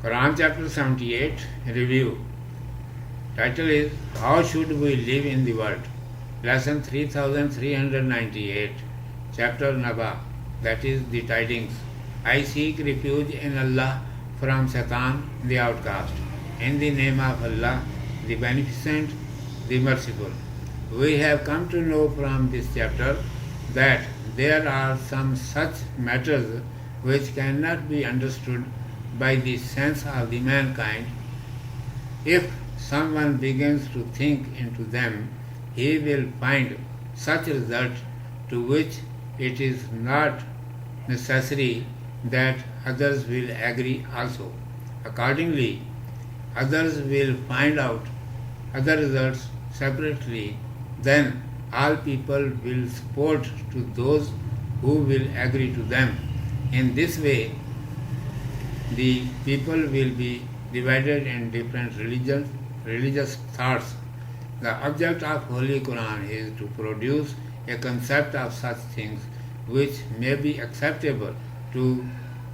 Quran chapter 78 Review. Title is How Should We Live in the World? Lesson 3398. Chapter Naba, that is the tidings. I seek refuge in Allah from Satan, the outcast. In the name of Allah, the Beneficent, the Merciful. We have come to know from this chapter that there are some such matters which cannot be understood by the sense of the mankind. If someone begins to think into them, he will find such results to which it is not necessary that others will agree also. Accordingly, others will find out other results separately, then all people will support to those who will agree to them. In this way, the people will be divided in different religious thoughts. The object of Holy Quran is to produce a concept of such things which may be acceptable to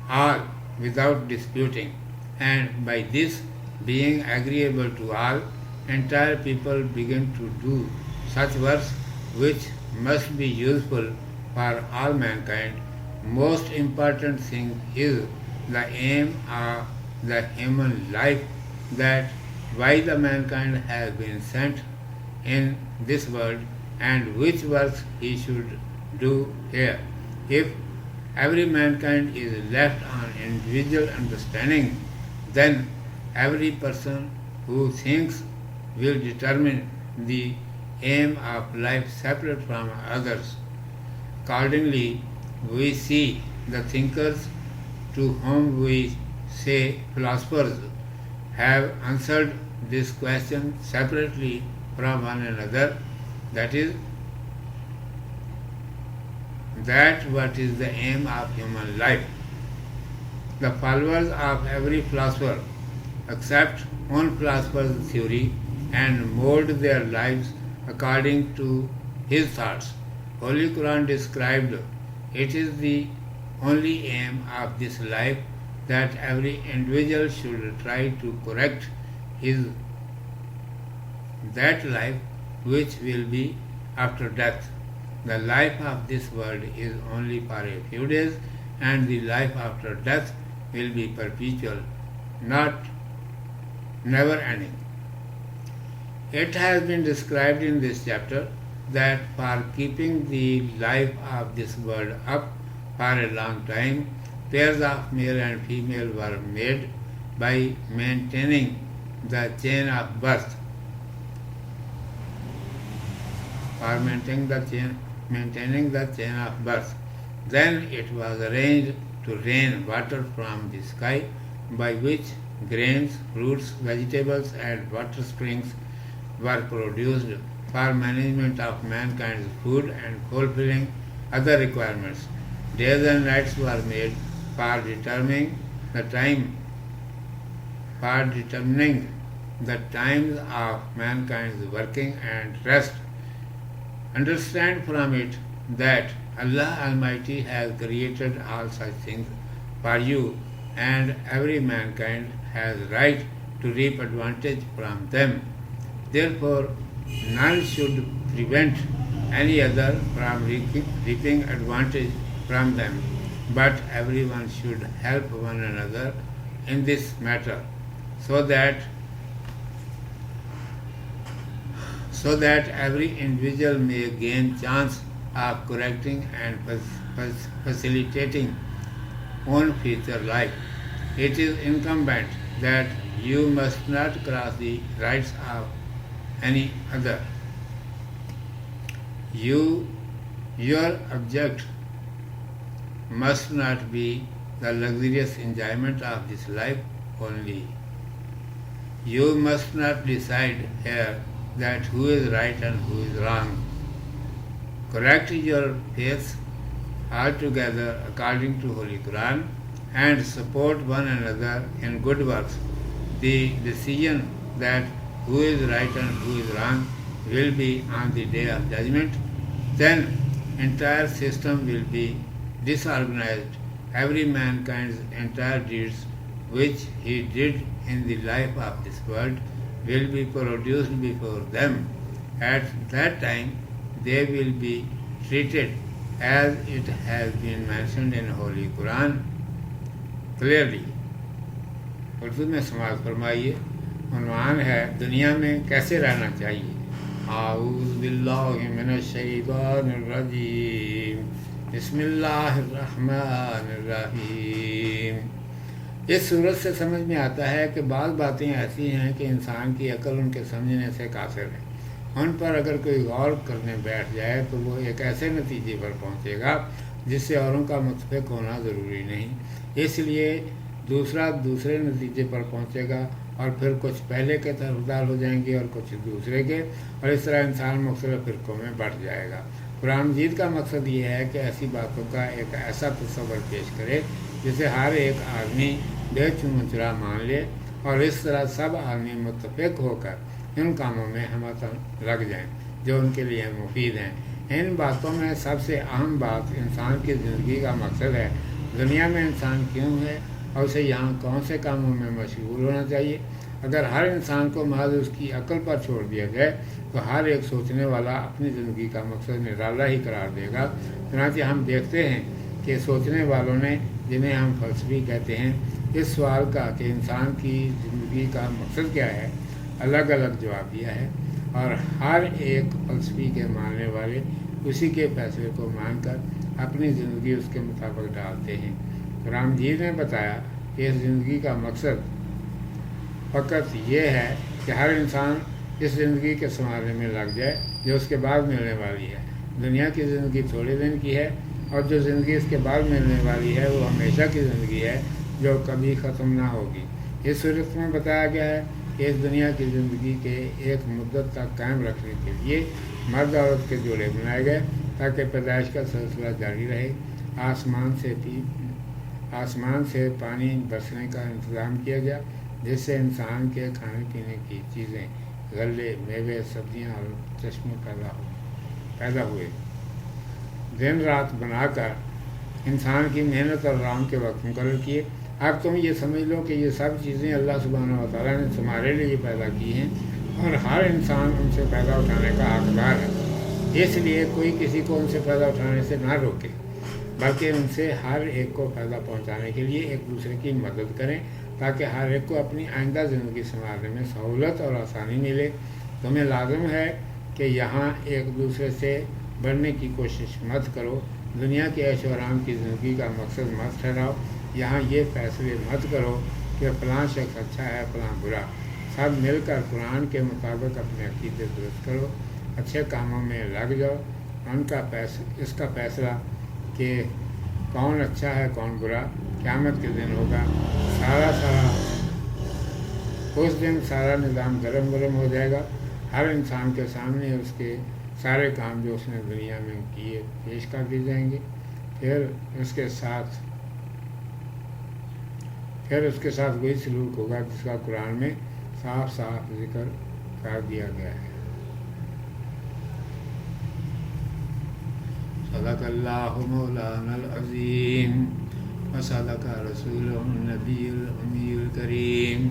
all without disputing, and by this being agreeable to all, entire people begin to do such works which must be useful for all mankind. Most important thing is the aim of the human life, that why the mankind has been sent in this world and which works he should do here. If every mankind is left on individual understanding, then every person who thinks will determine the aim of life separate from others. Accordingly, we see the thinkers to whom we say philosophers have answered this question separately from one another, that is, that what is the aim of human life. The followers of every philosopher accept one philosopher's theory and mold their lives according to his thoughts. Holy Quran described it is the only aim of this life that every individual should try to correct that life which will be after death. The life of this world is only for a few days, and the life after death will be perpetual, not never ending. It has been described in this chapter that for keeping the life of this world up for a long time, pairs of male and female were made by maintaining the chain of birth. For maintaining the chain of birth. Then it was arranged to rain water from the sky, by which grains, fruits, vegetables, and water springs were produced for management of mankind's food and fulfilling other requirements. Days and nights were made for determining the times of mankind's working and rest. Understand from it that Allah Almighty has created all such things for you, and every mankind has right to reap advantage from them. Therefore, none should prevent any other from reaping advantage from them, but everyone should help one another in this matter, so that every individual may gain chance of correcting and facilitating own future life. It is incumbent that you must not cross the rights of any other. Your object must not be the luxurious enjoyment of this life only. You must not decide here that who is right and who is wrong. Correct your faith altogether according to Holy Quran and support one another in good works. The decision that who is right and who is wrong will be on the day of judgment. Then entire system will be disorganized. Every mankind's entire deeds which he did in the life of this world will be produced before them. At that time they will be treated as it has been mentioned in Holy Quran clearly. Urdu में समाज फरमाइए। उन्वान है दुनिया में कैसे रहना चाहिए। आऊज़ु बिल्लाहि मिनश शैतानिर रजीम, बिस्मिल्लाहिर रहमानिर रहीम। इस सूरत से समझ में आता है कि बाज़ बातें ऐसी हैं कि इंसान की अक्ल उनके समझने से कासिर है। उन पर अगर कोई गौर करने बैठ जाए तो वो एक ऐसे नतीजे पर पहुंचेगा जिससे औरों का मुतफिक होना ज़रूरी नहीं। इसलिए दूसरा दूसरे नतीजे पर पहुंचेगा और फिर कुछ पहले के तरफदार हो जाएंगे और कुछ दूसरे के, और इस तरह इंसान मुख्तलिफ फ़िरक़ों में बढ़ जाएगा। कुरान मजीद का मकसद ये है कि ऐसी बातों का एक ऐसा तस्वर पेश करे जिसे हर एक आदमी बेचुमचुरा मान ले और इस तरह सब आदमी मुत्तफिक होकर इन कामों में हमत लग जाएं जो उनके लिए मुफीद हैं। इन बातों में सबसे अहम बात इंसान की ज़िंदगी का मकसद है। दुनिया में इंसान क्यों है और उसे यहाँ कौन से कामों में मशगूल होना चाहिए। अगर हर इंसान को महज उसकी अक्ल पर छोड़ दिया जाए तो हर एक सोचने वाला अपनी ज़िंदगी का मकसद निराला ही करार देगा। चुनांचे हम देखते हैं कि सोचने वालों ने, जिन्हें हम फ़लसफ़ी कहते हैं, इस सवाल का कि इंसान की ज़िंदगी का मकसद क्या है अलग अलग जवाब दिया है, और हर एक फ़लसफ़ी के मानने वाले उसी के फैसले को मानकर अपनी ज़िंदगी उसके मुताबिक डालते हैं। कुरान मजीद ने बताया कि इस ज़िंदगी का मकसद फ़कत ये है कि हर इंसान इस ज़िंदगी के संवारने में लग जाए जो उसके बाद मिलने वाली है। दुनिया की ज़िंदगी थोड़े दिन की है और जो ज़िंदगी इसके बाद मिलने वाली है वो हमेशा की ज़िंदगी है जो कभी ख़त्म ना होगी। इस सूरत में बताया गया है कि इस दुनिया की ज़िंदगी के एक मुद्दत तक कायम रखने के लिए मर्द औरत के जोड़े बनाए गए ताकि पैदाइश का सिलसिला जारी रहे। आसमान से पानी बरसने का इंतज़ाम किया गया जिससे इंसान के खाने पीने की चीज़ें, गले, मेवे, सब्जियां और चश्मे पैदा हुए। दिन रात बनाकर इंसान की मेहनत और आराम के वक्त मुकर्रर किए। अब तुम ये समझ लो कि ये सब चीज़ें अल्लाह सुब्हानहू व तआला ने तुम्हारे लिए पैदा की हैं और हर इंसान उनसे फ़ायदा उठाने का हकदार है। इसलिए कोई किसी को उनसे फ़ायदा उठाने से ना रोके, बल्कि उनसे हर एक को फ़ायदा पहुंचाने के लिए एक दूसरे की मदद करें ताकि हर एक को अपनी आइंदा ज़िंदगी संभालने में सहूलत और आसानी मिले। तुम्हें लाज़िम है कि यहाँ एक दूसरे से बढ़ने की कोशिश मत करो। दुनिया के ऐश व आराम की ज़िंदगी का मकसद मत ठहराओ। यहाँ ये फैसले मत करो कि फ़लाँ शख्स अच्छा है फ़लाँ बुरा। सब मिलकर कुरान के मुताबिक अपने अक़ीदे दुरुस्त करो, अच्छे कामों में लग जाओ। इसका फ़ैसला कि कौन अच्छा है कौन बुरा क़यामत के दिन होगा। उस दिन सारा निज़ाम गरम हो जाएगा। हर इंसान के सामने उसके सारे काम जो उसने दुनिया में किए पेश कर दिए जाएंगे। फिर उसके साथ वही सलूक होगा जिसका कुरान में साफ साफ जिक्र कर दिया गया है। सदक़ल्लाहु मौलानल अज़ीम व सदक़ रसूलुहुन नबियुल उम्मियुल करीम।